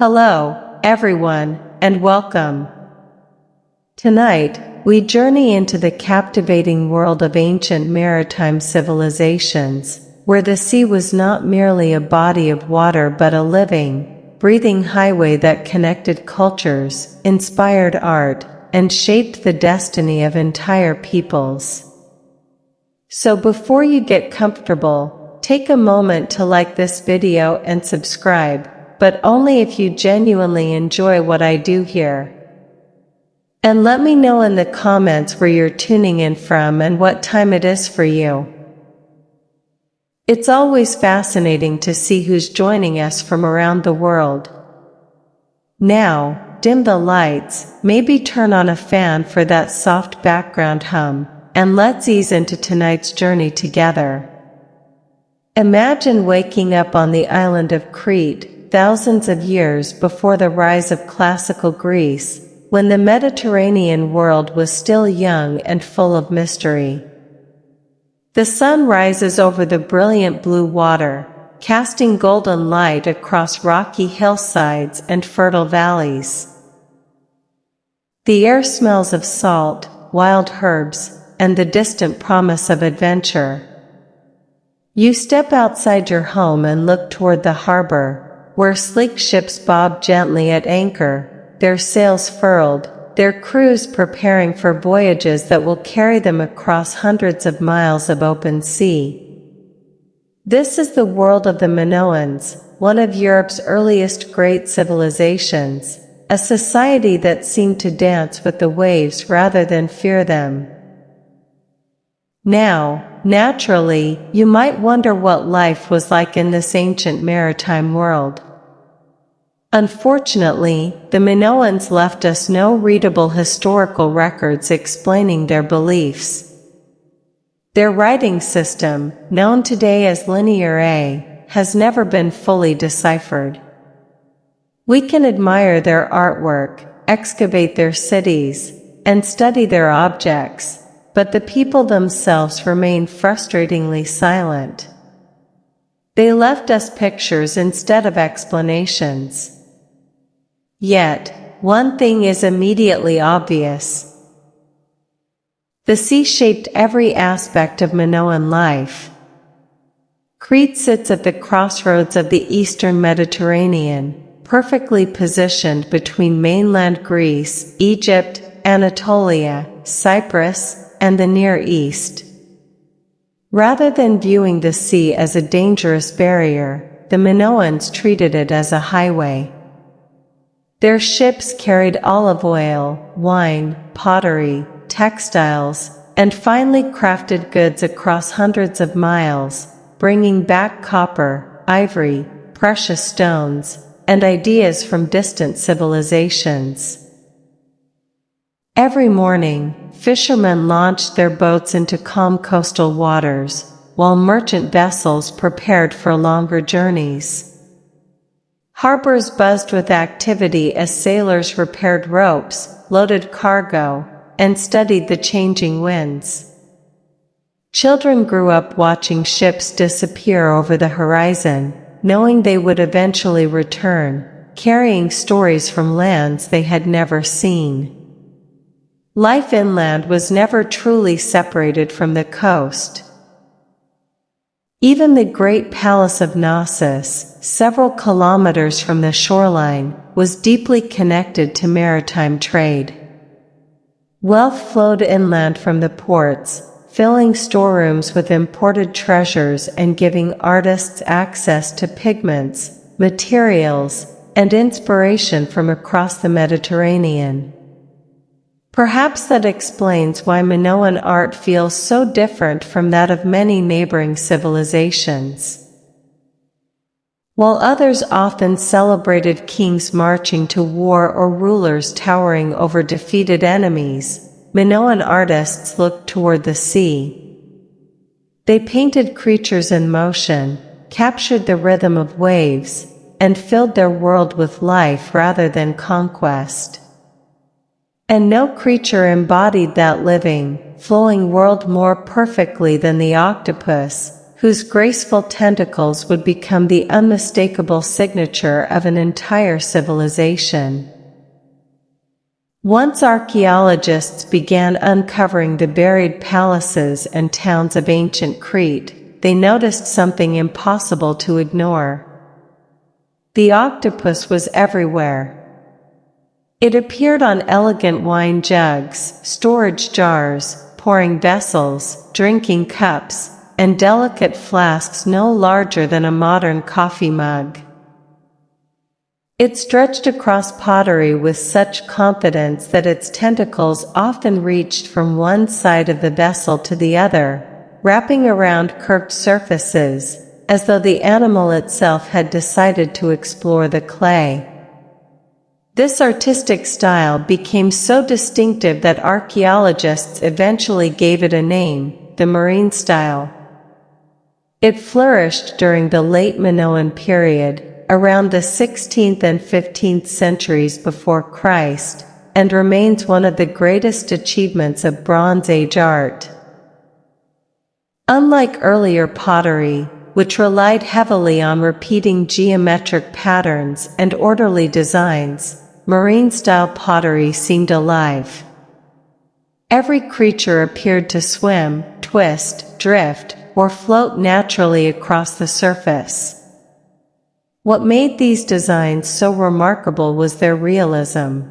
Hello, everyone, and welcome. Tonight, we journey into the captivating world of ancient maritime civilizations, where the sea was not merely a body of water but a living, breathing highway that connected cultures, inspired art, and shaped the destiny of entire peoples. So before you get comfortable, take a moment to like this video and subscribe, but only if you genuinely enjoy what I do here. And let me know in the comments where you're tuning in from and what time it is for you. It's always fascinating to see who's joining us from around the world. Now, dim the lights, maybe turn on a fan for that soft background hum, and let's ease into tonight's journey together. Imagine waking up on the island of Crete, thousands of years before the rise of classical Greece, when the Mediterranean world was still young and full of mystery. The sun rises over the brilliant blue water, casting golden light across rocky hillsides and fertile valleys. The air smells of salt, wild herbs, and the distant promise of adventure. You step outside your home and look toward the harbor, where sleek ships bob gently at anchor, their sails furled, their crews preparing for voyages that will carry them across hundreds of miles of open sea. This is the world of the Minoans, one of Europe's earliest great civilizations, a society that seemed to dance with the waves rather than fear them. Now, naturally, you might wonder what life was like in this ancient maritime world. Unfortunately, the Minoans left us no readable historical records explaining their beliefs. Their writing system, known today as Linear A, has never been fully deciphered. We can admire their artwork, excavate their cities, and study their objects, but the people themselves remain frustratingly silent. They left us pictures instead of explanations. Yet, one thing is immediately obvious. The sea shaped every aspect of Minoan life. Crete sits at the crossroads of the eastern Mediterranean, perfectly positioned between mainland Greece, Egypt, Anatolia, Cyprus, and the Near East. Rather than viewing the sea as a dangerous barrier, the Minoans treated it as a highway. Their ships carried olive oil, wine, pottery, textiles, and finely crafted goods across hundreds of miles, bringing back copper, ivory, precious stones, and ideas from distant civilizations. Every morning, fishermen launched their boats into calm coastal waters, while merchant vessels prepared for longer journeys. Harbors buzzed with activity as sailors repaired ropes, loaded cargo, and studied the changing winds. Children grew up watching ships disappear over the horizon, knowing they would eventually return, carrying stories from lands they had never seen. Life inland was never truly separated from the coast. Even the great palace of Knossos, several kilometers from the shoreline, was deeply connected to maritime trade. Wealth flowed inland from the ports, filling storerooms with imported treasures and giving artists access to pigments, materials, and inspiration from across the Mediterranean. Perhaps that explains why Minoan art feels so different from that of many neighboring civilizations. While others often celebrated kings marching to war or rulers towering over defeated enemies, Minoan artists looked toward the sea. They painted creatures in motion, captured the rhythm of waves, and filled their world with life rather than conquest. And no creature embodied that living, flowing world more perfectly than the octopus, whose graceful tentacles would become the unmistakable signature of an entire civilization. Once archaeologists began uncovering the buried palaces and towns of ancient Crete, they noticed something impossible to ignore. The octopus was everywhere. It appeared on elegant wine jugs, storage jars, pouring vessels, drinking cups, and delicate flasks no larger than a modern coffee mug. It stretched across pottery with such confidence that its tentacles often reached from one side of the vessel to the other, wrapping around curved surfaces, as though the animal itself had decided to explore the clay. This artistic style became so distinctive that archaeologists eventually gave it a name, the marine style. It flourished during the late Minoan period, around the 16th and 15th centuries before Christ, and remains one of the greatest achievements of Bronze Age art. Unlike earlier pottery, which relied heavily on repeating geometric patterns and orderly designs, marine-style pottery seemed alive. Every creature appeared to swim, twist, drift, or float naturally across the surface. What made these designs so remarkable was their realism.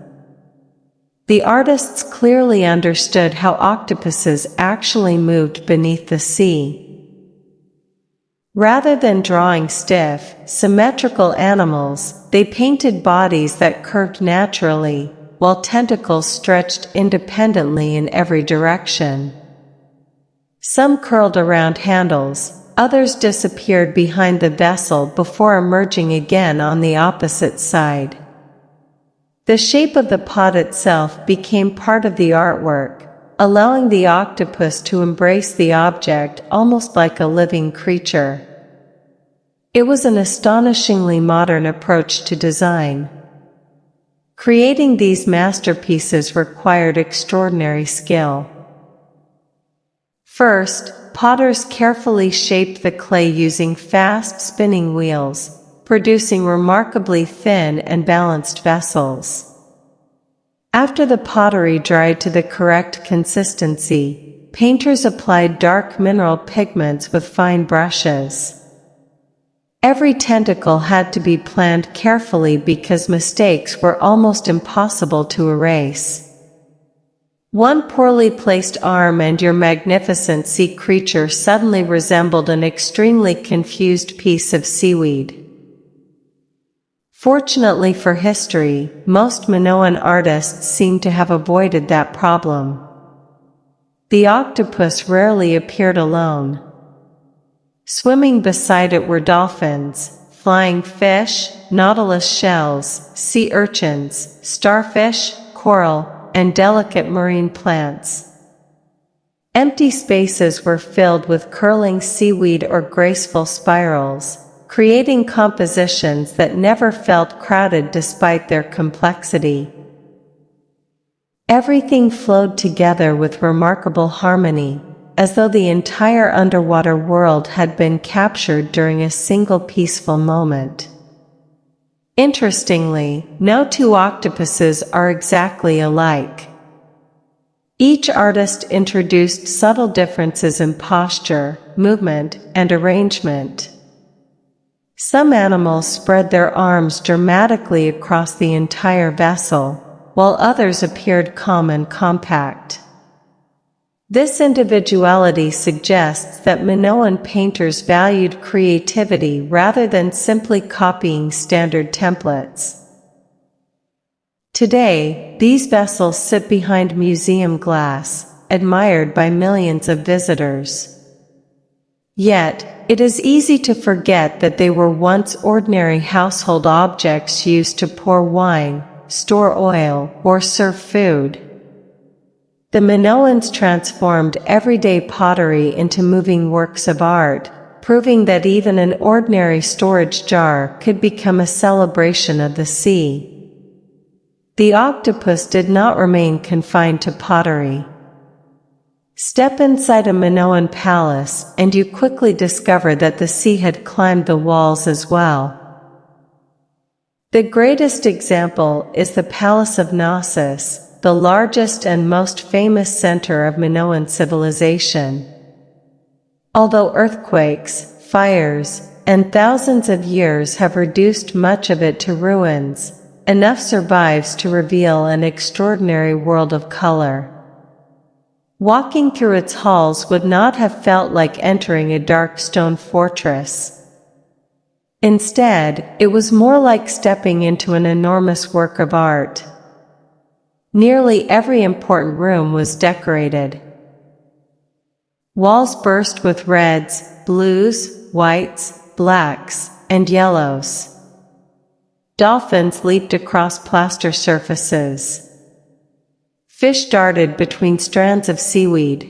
The artists clearly understood how octopuses actually moved beneath the sea. Rather than drawing stiff, symmetrical animals, they painted bodies that curved naturally, while tentacles stretched independently in every direction. Some curled around handles, others disappeared behind the vessel before emerging again on the opposite side. The shape of the pot itself became part of the artwork, allowing the octopus to embrace the object almost like a living creature. It was an astonishingly modern approach to design. Creating these masterpieces required extraordinary skill. First, potters carefully shaped the clay using fast spinning wheels, producing remarkably thin and balanced vessels. After the pottery dried to the correct consistency, painters applied dark mineral pigments with fine brushes. Every tentacle had to be planned carefully because mistakes were almost impossible to erase. One poorly placed arm and your magnificent sea creature suddenly resembled an extremely confused piece of seaweed. Fortunately for history, most Minoan artists seem to have avoided that problem. The octopus rarely appeared alone. Swimming beside it were dolphins, flying fish, nautilus shells, sea urchins, starfish, coral, and delicate marine plants. Empty spaces were filled with curling seaweed or graceful spirals, creating compositions that never felt crowded despite their complexity. Everything flowed together with remarkable harmony, as though the entire underwater world had been captured during a single peaceful moment. Interestingly, no two octopuses are exactly alike. Each artist introduced subtle differences in posture, movement, and arrangement. Some animals spread their arms dramatically across the entire vessel, while others appeared calm and compact. This individuality suggests that Minoan painters valued creativity rather than simply copying standard templates. Today, these vessels sit behind museum glass, admired by millions of visitors. Yet, it is easy to forget that they were once ordinary household objects used to pour wine, store oil, or serve food. The Minoans transformed everyday pottery into moving works of art, proving that even an ordinary storage jar could become a celebration of the sea. The octopus did not remain confined to pottery. Step inside a Minoan palace and you quickly discover that the sea had climbed the walls as well. The greatest example is the Palace of Knossos, the largest and most famous center of Minoan civilization. Although earthquakes, fires, and thousands of years have reduced much of it to ruins, enough survives to reveal an extraordinary world of color. Walking through its halls would not have felt like entering a dark stone fortress. Instead, it was more like stepping into an enormous work of art. Nearly every important room was decorated. Walls burst with reds, blues, whites, blacks, and yellows. Dolphins leaped across plaster surfaces. Fish darted between strands of seaweed.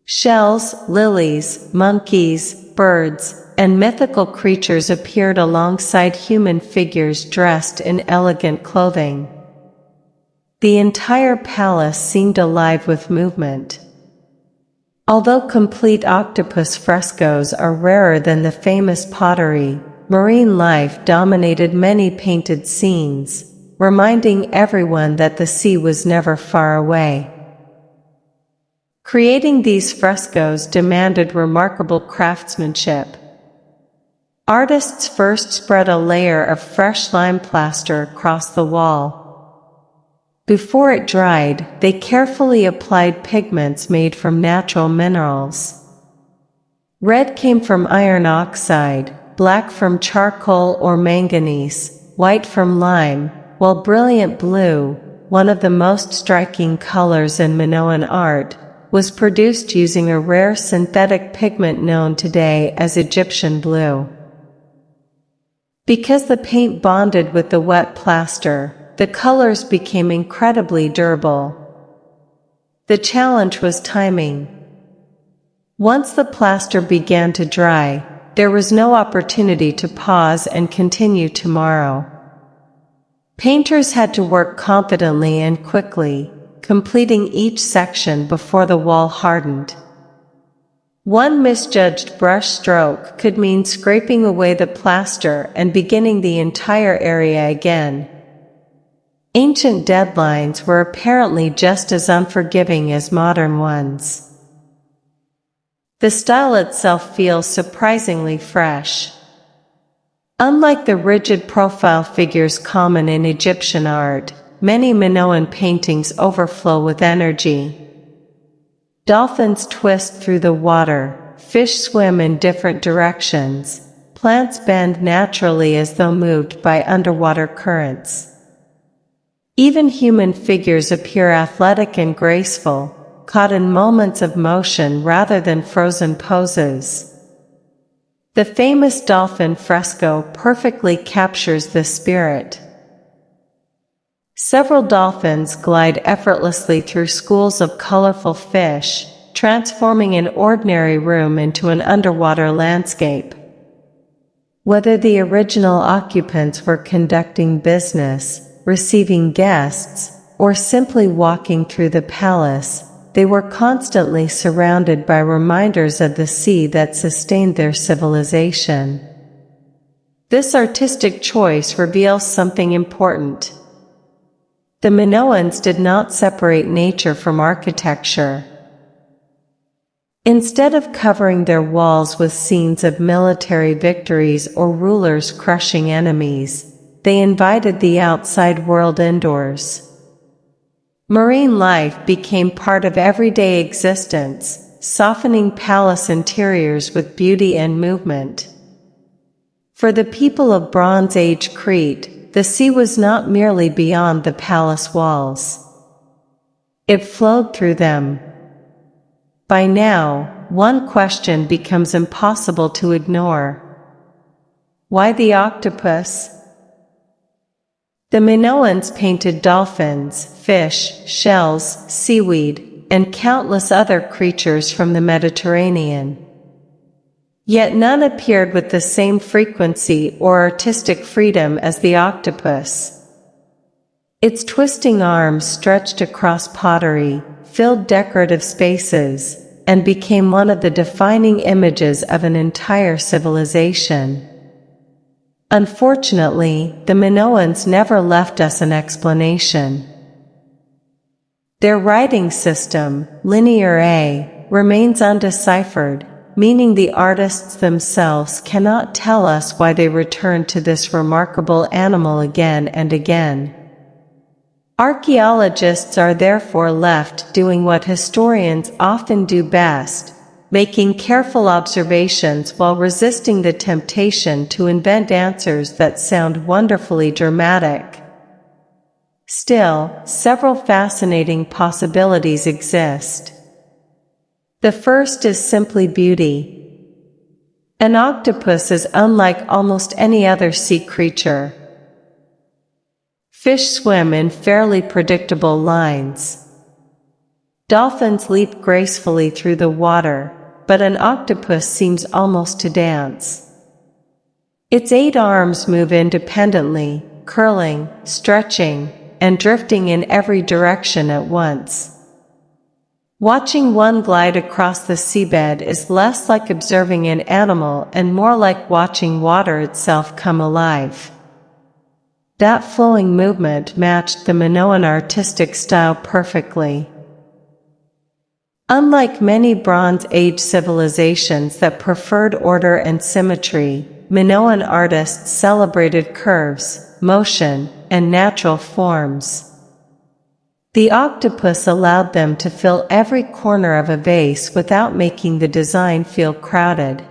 Shells, lilies, monkeys, birds, and mythical creatures appeared alongside human figures dressed in elegant clothing. The entire palace seemed alive with movement. Although complete octopus frescoes are rarer than the famous pottery, marine life dominated many painted scenes, reminding everyone that the sea was never far away. Creating these frescoes demanded remarkable craftsmanship. Artists first spread a layer of fresh lime plaster across the wall. Before it dried, they carefully applied pigments made from natural minerals. Red came from iron oxide, black from charcoal or manganese, white from lime, while brilliant blue, one of the most striking colors in Minoan art, was produced using a rare synthetic pigment known today as Egyptian blue. Because the paint bonded with the wet plaster, the colors became incredibly durable. The challenge was timing. Once the plaster began to dry, there was no opportunity to pause and continue tomorrow. Painters had to work confidently and quickly, completing each section before the wall hardened. One misjudged brush stroke could mean scraping away the plaster and beginning the entire area again. Ancient deadlines were apparently just as unforgiving as modern ones. The style itself feels surprisingly fresh. Unlike the rigid profile figures common in Egyptian art, many Minoan paintings overflow with energy. Dolphins twist through the water, fish swim in different directions, plants bend naturally as though moved by underwater currents. Even human figures appear athletic and graceful, caught in moments of motion rather than frozen poses. The famous dolphin fresco perfectly captures this spirit. Several dolphins glide effortlessly through schools of colorful fish, transforming an ordinary room into an underwater landscape. Whether the original occupants were conducting business, receiving guests, or simply walking through the palace, they were constantly surrounded by reminders of the sea that sustained their civilization. This artistic choice reveals something important. The Minoans did not separate nature from architecture. Instead of covering their walls with scenes of military victories or rulers crushing enemies, they invited the outside world indoors. Marine life became part of everyday existence, softening palace interiors with beauty and movement. For the people of Bronze Age Crete, the sea was not merely beyond the palace walls. It flowed through them. By now, one question becomes impossible to ignore. Why the octopus? The Minoans painted dolphins, fish, shells, seaweed, and countless other creatures from the Mediterranean. Yet none appeared with the same frequency or artistic freedom as the octopus. Its twisting arms stretched across pottery, filled decorative spaces, and became one of the defining images of an entire civilization. Unfortunately, the Minoans never left us an explanation. Their writing system, Linear A, remains undeciphered, meaning the artists themselves cannot tell us why they returned to this remarkable animal again and again. Archaeologists are therefore left doing what historians often do best, making careful observations while resisting the temptation to invent answers that sound wonderfully dramatic. Still, several fascinating possibilities exist. The first is simply beauty. An octopus is unlike almost any other sea creature. Fish swim in fairly predictable lines. Dolphins leap gracefully through the water, but an octopus seems almost to dance. Its 8 arms move independently, curling, stretching, and drifting in every direction at once. Watching one glide across the seabed is less like observing an animal and more like watching water itself come alive. That flowing movement matched the Minoan artistic style perfectly. Unlike many Bronze Age civilizations that preferred order and symmetry, Minoan artists celebrated curves, motion, and natural forms. The octopus allowed them to fill every corner of a vase without making the design feel crowded.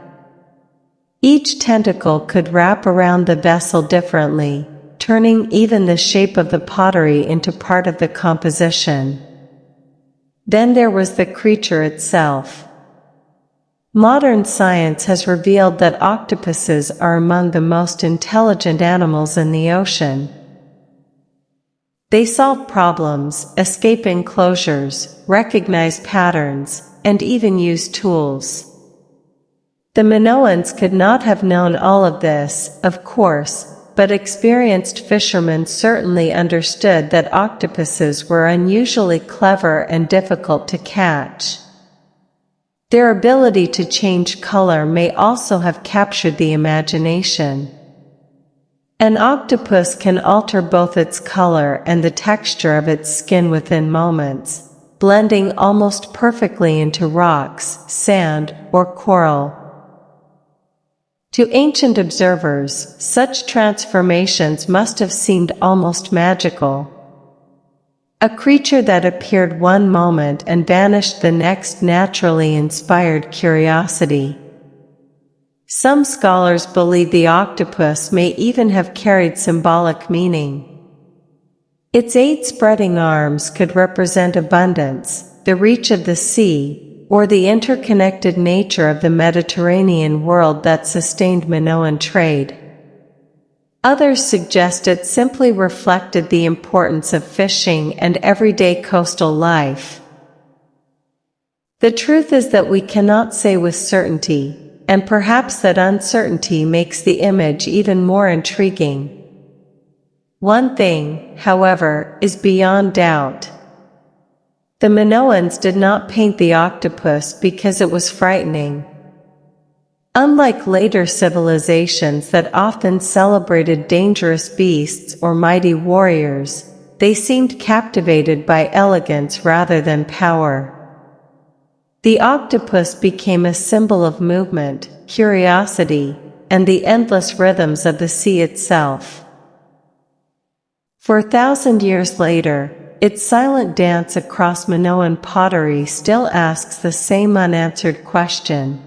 Each tentacle could wrap around the vessel differently, turning even the shape of the pottery into part of the composition. Then there was the creature itself. Modern science has revealed that octopuses are among the most intelligent animals in the ocean. They solve problems, escape enclosures, recognize patterns, and even use tools. The Minoans could not have known all of this, of course, but experienced fishermen certainly understood that octopuses were unusually clever and difficult to catch. Their ability to change color may also have captured the imagination. An octopus can alter both its color and the texture of its skin within moments, blending almost perfectly into rocks, sand, or coral. To ancient observers, such transformations must have seemed almost magical. A creature that appeared one moment and vanished the next naturally inspired curiosity. Some scholars believe the octopus may even have carried symbolic meaning. Its 8 spreading arms could represent abundance, the reach of the sea, or the interconnected nature of the Mediterranean world that sustained Minoan trade. Others suggest it simply reflected the importance of fishing and everyday coastal life. The truth is that we cannot say with certainty, and perhaps that uncertainty makes the image even more intriguing. One thing, however, is beyond doubt. The Minoans did not paint the octopus because it was frightening. Unlike later civilizations that often celebrated dangerous beasts or mighty warriors, they seemed captivated by elegance rather than power. The octopus became a symbol of movement, curiosity, and the endless rhythms of the sea itself. For 1,000 years later, its silent dance across Minoan pottery still asks the same unanswered question.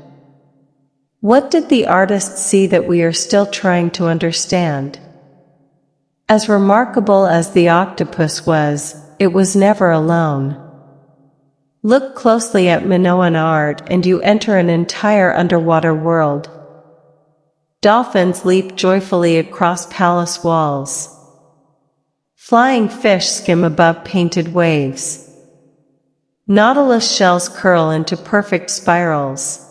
What did the artist see that we are still trying to understand? As remarkable as the octopus was, it was never alone. Look closely at Minoan art and you enter an entire underwater world. Dolphins leap joyfully across palace walls. Flying fish skim above painted waves. Nautilus shells curl into perfect spirals.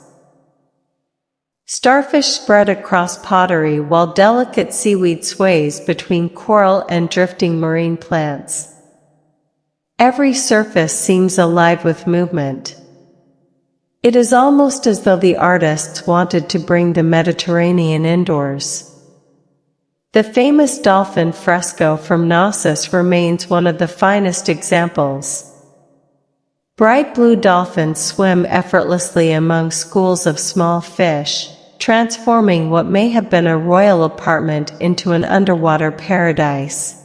Starfish spread across pottery while delicate seaweed sways between coral and drifting marine plants. Every surface seems alive with movement. It is almost as though the artists wanted to bring the Mediterranean indoors. The famous dolphin fresco from Knossos remains one of the finest examples. Bright blue dolphins swim effortlessly among schools of small fish, transforming what may have been a royal apartment into an underwater paradise.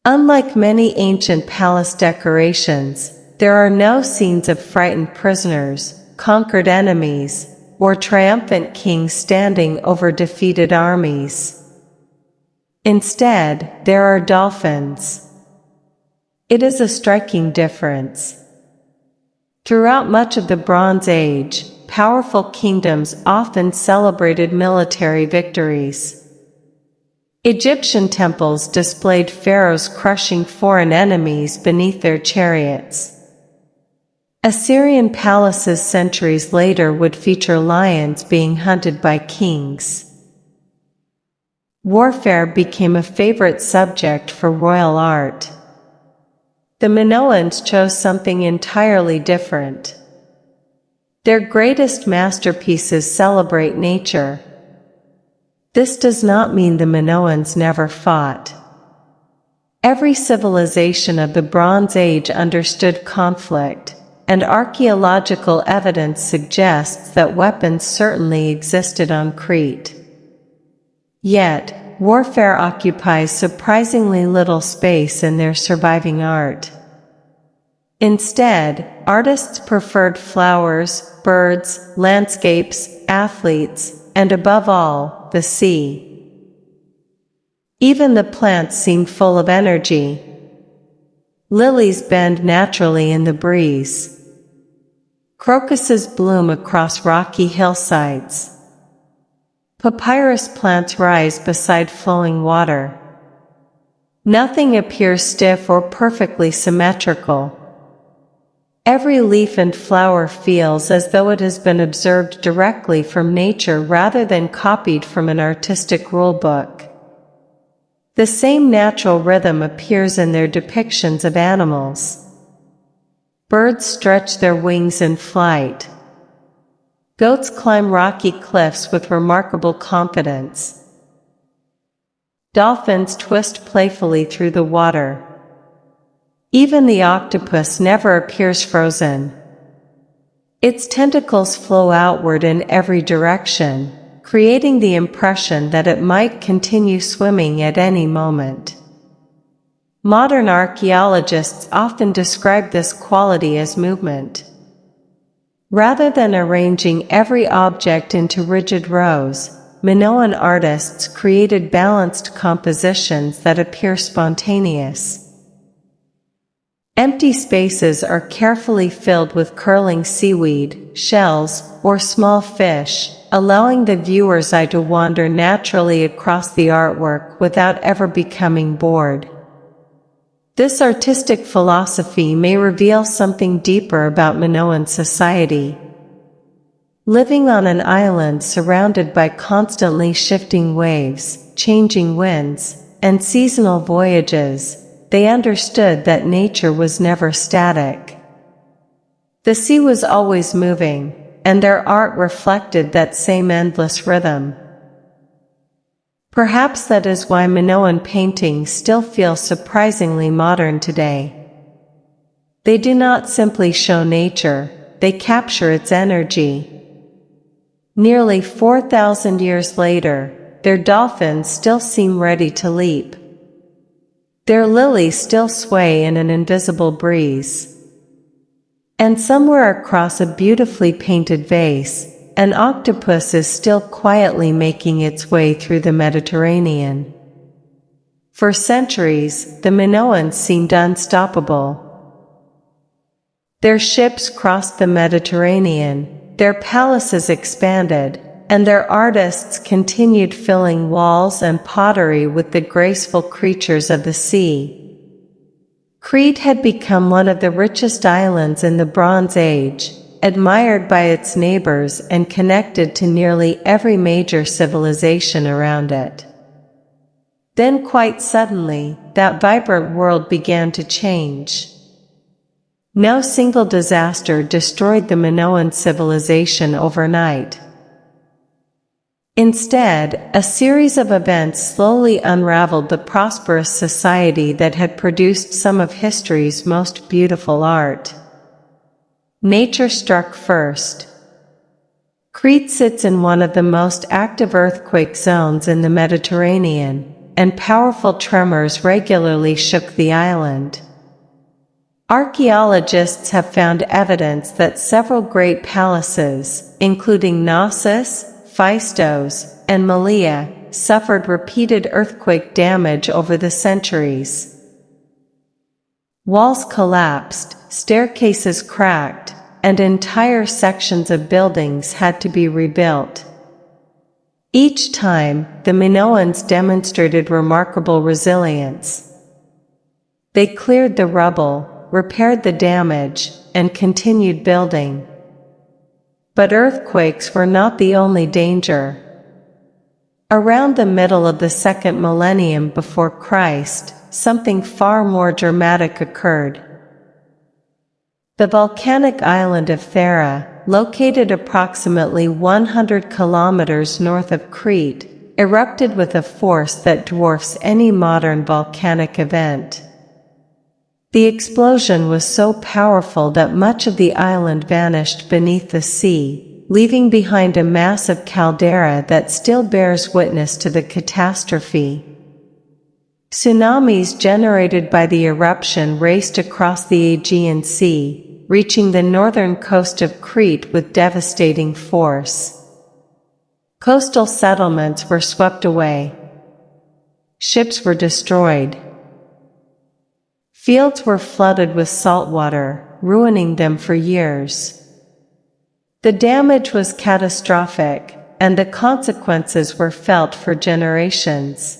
Unlike many ancient palace decorations, there are no scenes of frightened prisoners, conquered enemies, or triumphant kings standing over defeated armies. Instead, there are dolphins. It is a striking difference. Throughout much of the Bronze Age, powerful kingdoms often celebrated military victories. Egyptian temples displayed pharaohs crushing foreign enemies beneath their chariots. Assyrian palaces centuries later would feature lions being hunted by kings. Warfare became a favorite subject for royal art. The Minoans chose something entirely different. Their greatest masterpieces celebrate nature. This does not mean the Minoans never fought. Every civilization of the Bronze Age understood conflict, and archaeological evidence suggests that weapons certainly existed on Crete. Yet, warfare occupies surprisingly little space in their surviving art. Instead, artists preferred flowers, birds, landscapes, athletes, and above all, the sea. Even the plants seem full of energy. Lilies bend naturally in the breeze. Crocuses bloom across rocky hillsides. Papyrus plants rise beside flowing water. Nothing appears stiff or perfectly symmetrical. Every leaf and flower feels as though it has been observed directly from nature rather than copied from an artistic rulebook. The same natural rhythm appears in their depictions of animals. Birds stretch their wings in flight. Goats climb rocky cliffs with remarkable confidence. Dolphins twist playfully through the water. Even the octopus never appears frozen. Its tentacles flow outward in every direction, creating the impression that it might continue swimming at any moment. Modern archaeologists often describe this quality as movement. Rather than arranging every object into rigid rows, Minoan artists created balanced compositions that appear spontaneous. Empty spaces are carefully filled with curling seaweed, shells, or small fish, allowing the viewer's eye to wander naturally across the artwork without ever becoming bored. This artistic philosophy may reveal something deeper about Minoan society. Living on an island surrounded by constantly shifting waves, changing winds, and seasonal voyages, they understood that nature was never static. The sea was always moving, and their art reflected that same endless rhythm. Perhaps that is why Minoan paintings still feel surprisingly modern today. They do not simply show nature, they capture its energy. Nearly 4,000 years later, their dolphins still seem ready to leap. Their lilies still sway in an invisible breeze. And somewhere across a beautifully painted vase, an octopus is still quietly making its way through the Mediterranean. For centuries, the Minoans seemed unstoppable. Their ships crossed the Mediterranean, their palaces expanded, and their artists continued filling walls and pottery with the graceful creatures of the sea. Crete had become one of the richest islands in the Bronze Age, admired by its neighbors and connected to nearly every major civilization around it. Then quite suddenly, that vibrant world began to change. No single disaster destroyed the Minoan civilization overnight. Instead, a series of events slowly unraveled the prosperous society that had produced some of history's most beautiful art. Nature struck first. Crete sits in one of the most active earthquake zones in the Mediterranean, and powerful tremors regularly shook the island. Archaeologists have found evidence that several great palaces, including Knossos, Frescoes, and Malea, suffered repeated earthquake damage over the centuries. Walls collapsed, staircases cracked, and entire sections of buildings had to be rebuilt. Each time, the Minoans demonstrated remarkable resilience. They cleared the rubble, repaired the damage, and continued building. But earthquakes were not the only danger. Around the middle of the second millennium before Christ, something far more dramatic occurred. The volcanic island of Thera, located approximately 100 kilometers north of Crete, erupted with a force that dwarfs any modern volcanic event. The explosion was so powerful that much of the island vanished beneath the sea, leaving behind a massive caldera that still bears witness to the catastrophe. Tsunamis generated by the eruption raced across the Aegean Sea, reaching the northern coast of Crete with devastating force. Coastal settlements were swept away. Ships were destroyed. Fields were flooded with salt water, ruining them for years. The damage was catastrophic, and the consequences were felt for generations.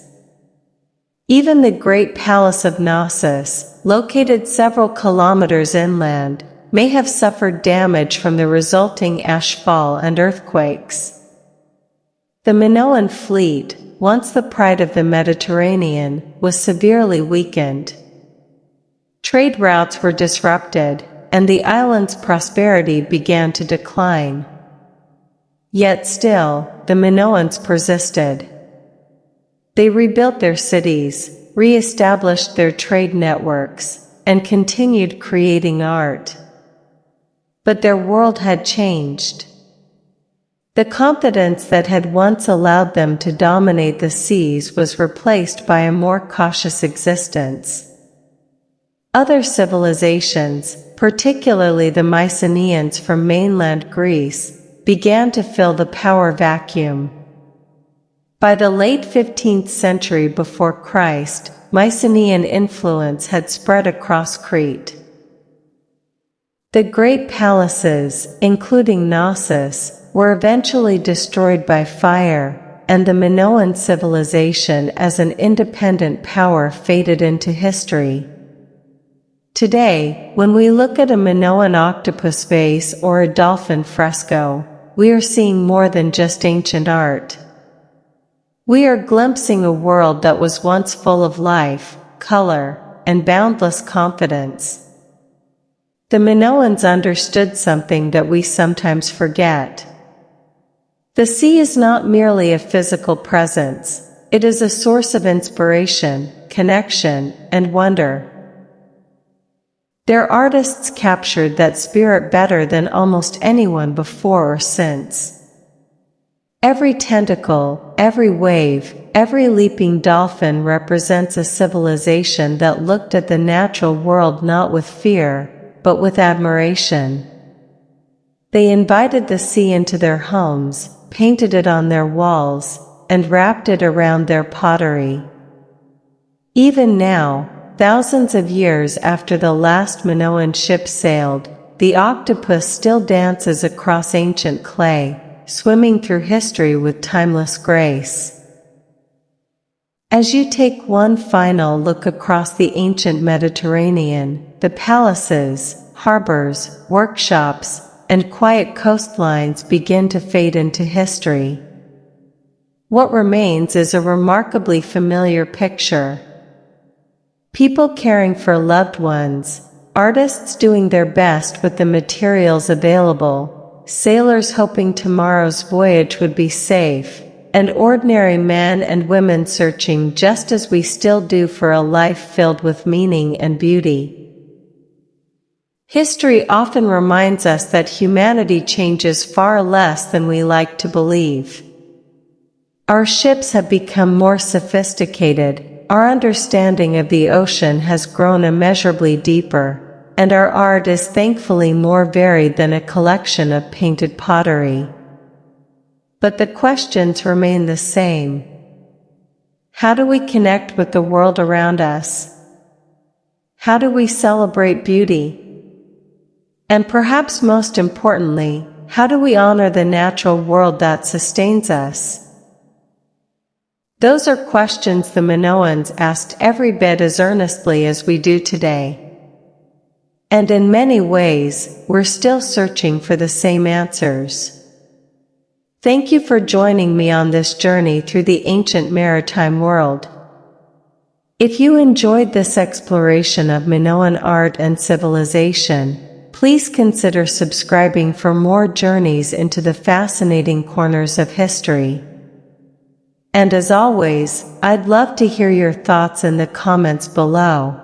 Even the Great Palace of Knossos, located several kilometers inland, may have suffered damage from the resulting ashfall and earthquakes. The Minoan fleet, once the pride of the Mediterranean, was severely weakened. Trade routes were disrupted, and the island's prosperity began to decline. Yet still, the Minoans persisted. They rebuilt their cities, re-established their trade networks, and continued creating art. But their world had changed. The confidence that had once allowed them to dominate the seas was replaced by a more cautious existence. Other civilizations, particularly the Mycenaeans from mainland Greece, began to fill the power vacuum. By the late 15th century before Christ, Mycenaean influence had spread across Crete. The great palaces, including Knossos, were eventually destroyed by fire, and the Minoan civilization as an independent power faded into history. Today, when we look at a Minoan octopus vase or a dolphin fresco, we are seeing more than just ancient art. We are glimpsing a world that was once full of life, color, and boundless confidence. The Minoans understood something that we sometimes forget. The sea is not merely a physical presence, it is a source of inspiration, connection, and wonder. Their artists captured that spirit better than almost anyone before or since. Every tentacle, every wave, every leaping dolphin represents a civilization that looked at the natural world not with fear, but with admiration. They invited the sea into their homes, painted it on their walls, and wrapped it around their pottery. Even now, thousands of years after the last Minoan ship sailed, the octopus still dances across ancient clay, swimming through history with timeless grace. As you take one final look across the ancient Mediterranean, the palaces, harbors, workshops, and quiet coastlines begin to fade into history. What remains is a remarkably familiar picture. People caring for loved ones, artists doing their best with the materials available, sailors hoping tomorrow's voyage would be safe, and ordinary men and women searching just as we still do for a life filled with meaning and beauty. History often reminds us that humanity changes far less than we like to believe. Our ships have become more sophisticated, our understanding of the ocean has grown immeasurably deeper, and our art is thankfully more varied than a collection of painted pottery. But the questions remain the same. How do we connect with the world around us? How do we celebrate beauty? And perhaps most importantly, how do we honor the natural world that sustains us? Those are questions the Minoans asked every bit as earnestly as we do today. And in many ways, we're still searching for the same answers. Thank you for joining me on this journey through the ancient maritime world. If you enjoyed this exploration of Minoan art and civilization, please consider subscribing for more journeys into the fascinating corners of history. And as always, I'd love to hear your thoughts in the comments below.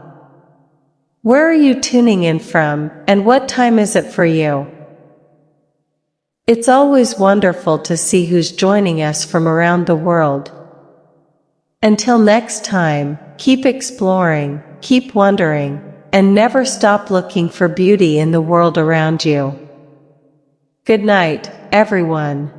Where are you tuning in from, and what time is it for you? It's always wonderful to see who's joining us from around the world. Until next time, keep exploring, keep wondering, and never stop looking for beauty in the world around you. Good night, everyone.